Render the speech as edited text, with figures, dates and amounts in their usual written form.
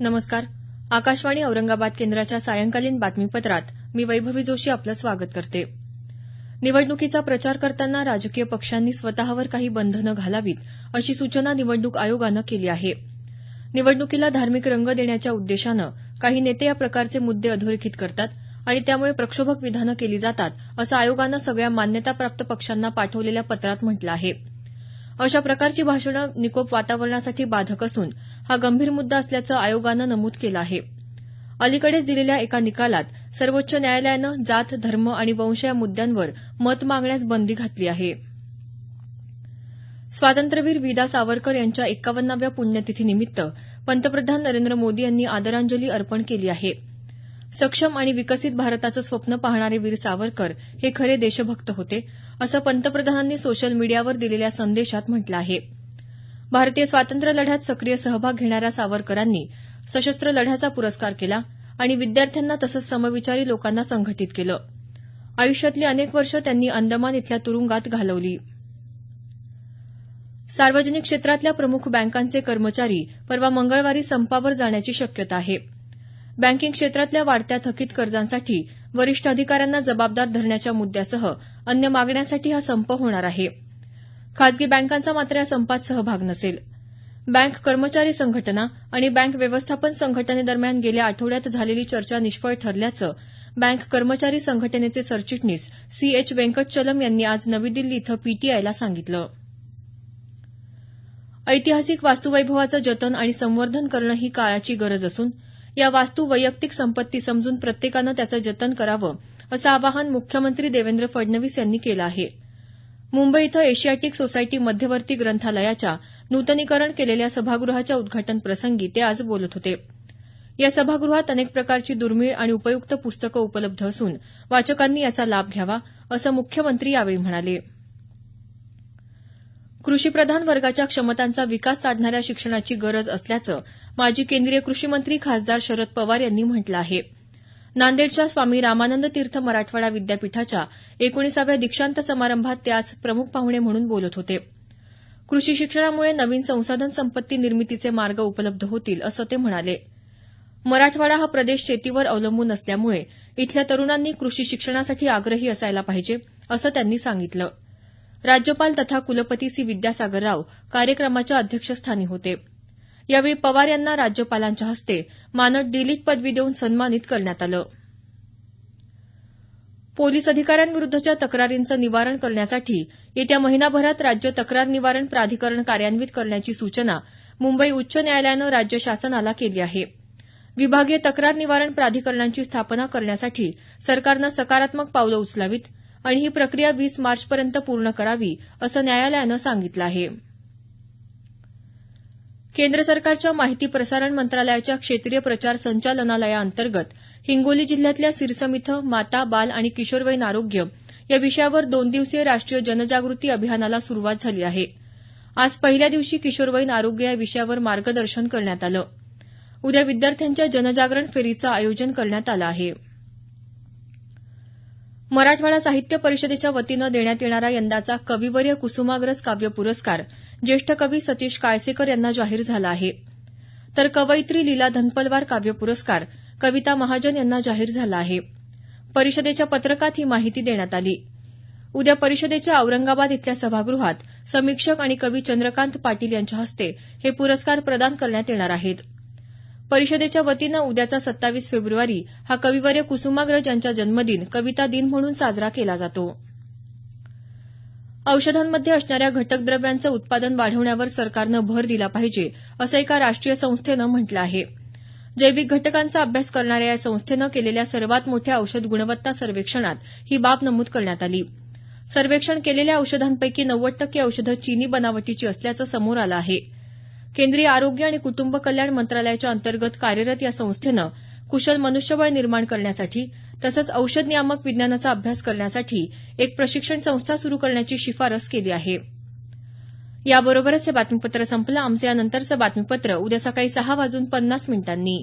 नमस्कार. आकाशवाणी औरंगाबाद केंद्राच्या सायंकालीन बातमीपत्रात मी वैभवी जोशी आपलं स्वागत करते. निवडणुकीचा प्रचार करताना राजकीय पक्षांनी स्वतःवर काही बंधनं घालावीत, अशी सूचना निवडणूक आयोगानं केली आहे. निवडणुकीला धार्मिक रंग देण्याच्या उद्देशानं काही नेते या प्रकारचे मुद्दे अधोरेखित करतात आणि त्यामुळे प्रक्षोभक विधानं केली जातात, असं आयोगानं सगळ्या मान्यताप्राप्त पक्षांना पाठवलेल्या पत्रात म्हटलं आहे. अशा प्रकारची भाषणं निकोप वातावरणासाठी बाधक असून हा गंभीर मुद्दा असल्याचं आयोगानं नमूद केलं आहे. अलीकडेच दिलेल्या एका निकालात सर्वोच्च न्यायालयानं जात, धर्म आणि वंश या मुद्द्यांवर मत मागण्यास बंदी घातली आहे. स्वातंत्र्यवीर वि. दा. सावरकर यांच्या 51व्या पुण्यतिथीनिमित्त पंतप्रधान नरेंद्र मोदी यांनी आदरांजली अर्पण केली आहे. सक्षम आणि विकसित भारताचं स्वप्न पाहणारे वीर सावरकर हे खरे देशभक्त होते, असं पंतप्रधानांनी सोशल मीडियावर दिलेल्या संदेशात म्हटलं आहे. भारतीय स्वातंत्र्य लढ्यात सक्रिय सहभाग घेणाऱ्या सावरकरांनी सशस्त्र लढ्याचा पुरस्कार केला आणि विद्यार्थ्यांना तसंच समविचारी लोकांना संघटित केलं. आयुष्यातली अनेक वर्ष त्यांनी अंदमान इथल्या तुरुंगात घालवली. सार्वजनिक क्षेत्रातल्या प्रमुख बँकांचे कर्मचारी परवा मंगळवारी संपावर जाण्याची शक्यता आहे. बँकिंग क्षेत्रातल्या वाढत्या थकीत कर्जांसाठी वरिष्ठ अधिकाऱ्यांना जबाबदार धरण्याच्या मुद्द्यासह अन्य मागण्यांसाठी हा संप होणार आहे. खासगी बँकांचा मात्र या संपात सहभाग नसेल. बँक कर्मचारी संघटना आणि बँक व्यवस्थापन संघटनेदरम्यान गेल्या आठवड्यात झालेली चर्चा निष्फळ ठरल्याचं बँक कर्मचारी संघटनेचे सरचिटणीस सी.एच. वेंकटचलम यांनी आज नवी दिल्ली इथं पीटीआयला सांगितलं. ऐतिहासिक वास्तुवैभवाचं जतन आणि संवर्धन करणं ही काळाची गरज असून या वास्तू वैयक्तिक संपत्ती समजून प्रत्येकानं त्याचं जतन करावं, असं आवाहन मुख्यमंत्री देवेंद्र फडणवीस यांनी केलं आहे. मुंबई इथं एशियाटिक सोसायटी मध्यवर्ती ग्रंथालयाच्या नूतनीकरण केलेल्या सभागृहाच्या उद्घाटनप्रसंगी ते आज बोलत होते. या सभागृहात अनेक प्रकारची दुर्मिळ आणि उपयुक्त पुस्तकं उपलब्ध असून वाचकांनी याचा लाभ घ्यावा, असं मुख्यमंत्री यावेळी म्हणाले. कृषीप्रधान वर्गाच्या क्षमतांचा विकास साधणाऱ्या शिक्षणाची गरज असल्याचं माजी केंद्रीय कृषी मंत्री खासदार शरद पवार यांनी म्हटलं आहे. नांदेडच्या स्वामी रामानंद तीर्थ मराठवाडा विद्यापीठाच्या 19व्या दीक्षांत समारंभात ते आज प्रमुख पाहुणे म्हणून बोलत होते. कृषी शिक्षणामुळे नवीन संसाधन संपत्ती निर्मितीचे मार्ग उपलब्ध होतील, असं ते म्हणाले. मराठवाडा हा प्रदेश शेतीवर अवलंबून असल्यामुळे इथल्या तरुणांनी कृषी शिक्षणासाठी आग्रही असायला पाहिजे, असं त्यांनी सांगितलं. राज्यपाल तथा कुलपती सी विद्यासागर राव कार्यक्रमाच्या अध्यक्षस्थानी होते. यावेळी पवार यांना राज्यपालांच्या हस्ते मानद डी.लिट. पदवी देऊन सन्मानित करण्यात आलं. पोलीस अधिकाऱ्यांविरुद्धच्या तक्रारींचं निवारण करण्यासाठी येत्या महिनाभरात राज्य तक्रार निवारण प्राधिकरण कार्यान्वित करण्याची सूचना मुंबई उच्च न्यायालयानं राज्य शासनाला केली आहे. विभागीय तक्रार निवारण प्राधिकरणांची स्थापना करण्यासाठी सरकारनं सकारात्मक पावलं उचलावीत आणि ही प्रक्रिया 20 मार्चपर्यंत पूर्ण करावी, असं न्यायालयानं सांगितलं आहे. केंद्र सरकारच्या माहिती प्रसारण मंत्रालयाच्या क्षेत्रीय प्रचार संचालनालयाअंतर्गत हिंगोली जिल्ह्यातल्या सिरसम इथं माता, बाल आणि किशोरवयीन आरोग्य या विषयावर 2 दिवसीय राष्ट्रीय जनजागृती अभियानाला सुरुवात झाली आहे. आज पहिल्या दिवशी किशोरवयीन आरोग्य या विषयावर मार्गदर्शन करण्यात आलं. उद्या विद्यार्थ्यांच्या जनजागरण फेरीचं आयोजन करण्यात आलं आहे. मराठवाडा साहित्य परिषदेच्या वतीनं देण्यात येणारा यंदाचा कविवर्य कुसुमाग्रज काव्य पुरस्कार ज्येष्ठ कवी सतीश काळसेकर यांना जाहीर झाला आहे. तर कवयित्री लीला धनपलवार काव्य पुरस्कार कविता महाजन यांना जाहीर झाला आहे. परिषदेच्या पत्रकात ही माहिती देण्यात आली. उद्या परिषदेच्या औरंगाबाद इथल्या सभागृहात समीक्षक आणि कवी चंद्रकांत पाटील यांच्या हस्ते हे पुरस्कार प्रदान करण्यात येणार आहेत. परिषदेच्या वतीनं उद्याचा 27 फेब्रुवारी हा कविवर्य कुसुमाग्रज यांचा जन्मदिन कविता दिन म्हणून साजरा केला जातो. औषधांमध्ये असणाऱ्या घटक द्रव्यांचं उत्पादन वाढवण्यावर सरकारनं भर दिला पाहिजे, असं एका राष्ट्रीय संस्थेनं म्हटलं आहे. जैविक घटकांचा अभ्यास करणाऱ्या या संस्थेनं केलेल्या सर्वात मोठ्या औषध गुणवत्ता सर्वेक्षणात ही बाब नमूद करण्यात आली. सर्वेक्षण केलेल्या औषधांपैकी 90% औषधं चीनी बनावटीची असल्याचं समोर आलं आहे. केंद्रीय आरोग्य आणि कुटुंब कल्याण मंत्रालयाच्या अंतर्गत कार्यरत या संस्थेनं कुशल मनुष्यबळ निर्माण करण्यासाठी तसंच औषध नियामक विज्ञानाचा अभ्यास करण्यासाठी एक प्रशिक्षण संस्था सुरू करण्याची शिफारस केली आहे. याबरोबरच हे बातमीपत्र संपलं. आमचं यानंतरचं बातमीपत्र उद्या सकाळी 6:50 मिनिटांनी.